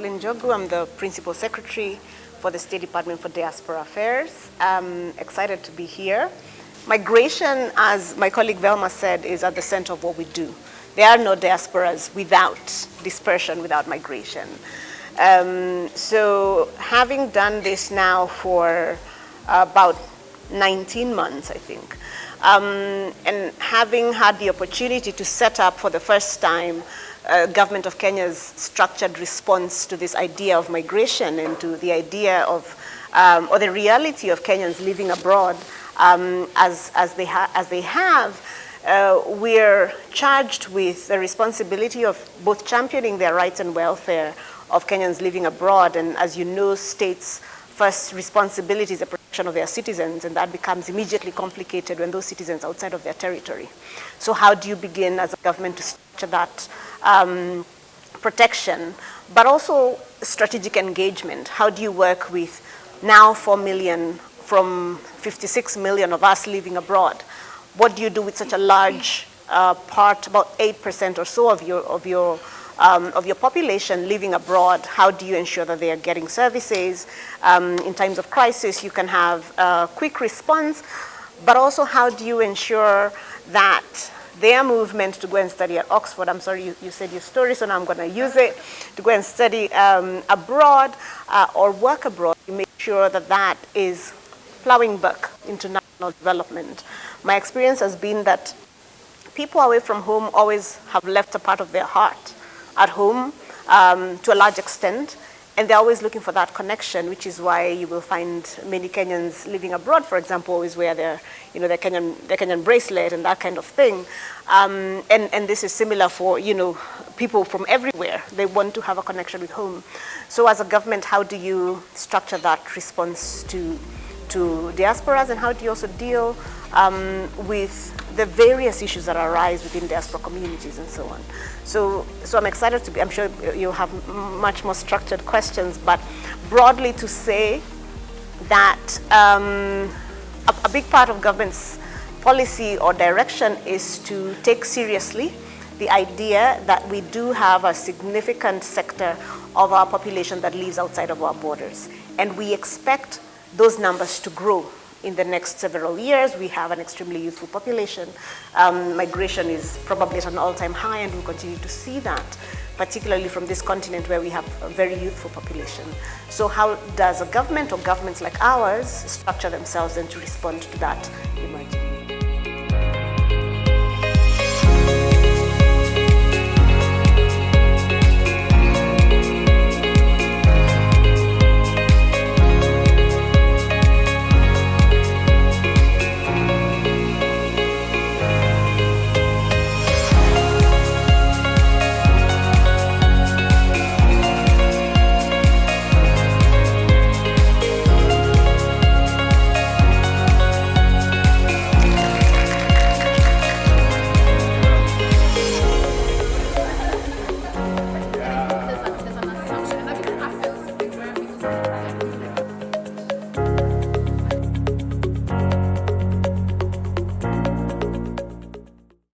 Roslyn Njogu. I'm the Principal Secretary for the State Department for Diaspora Affairs. I'm excited to be here. Migration, as my colleague Velma said, is at the center of what we do. There are no diasporas without dispersion, without migration. So having done this now for about 19 months, I think, and having had the opportunity to set up for the first time Government of Kenya's structured response to this idea of migration and to the idea of, or the reality of Kenyans living abroad as they have, we're charged with the responsibility of both championing their rights and welfare of Kenyans living abroad. And as you know, states' first responsibility is the protection of their citizens, and that becomes immediately complicated when those citizens are outside of their territory. So how do you begin as a government to structure that protection, but also strategic engagement? How do you work with now 4 million from 56 million of us living abroad? What do you do with such a large part, about 8% or so of your population living abroad? How do you ensure that they are getting services? In times of crisis, you can have a quick response, but also how do you ensure that their movement to go and study at Oxford, I'm sorry, you said your story, so now I'm going to use it, to go and study abroad or work abroad, you make sure that that is plowing back into national development. My experience has been that people away from home always have left a part of their heart at home to a large extent, and they're always looking for that connection, which is why you will find many Kenyans living abroad, for example, always wear their Kenyan bracelet and that kind of thing. And this is similar for, people from everywhere. They want to have a connection with home. So as a government, how do you structure that response to diasporas, and how do you also deal with the various issues that arise within diaspora communities and so on? So I'm excited to be, I'm sure you'll have much more structured questions, but broadly to say that a big part of government's policy or direction is to take seriously the idea that we do have a significant sector of our population that lives outside of our borders, and we expect those numbers to grow in the next several years. We have an extremely youthful population. Migration is probably at an all-time high, and we'll continue to see that, particularly from this continent where we have a very youthful population. So how does a government or governments like ours structure themselves and to respond to that emerging?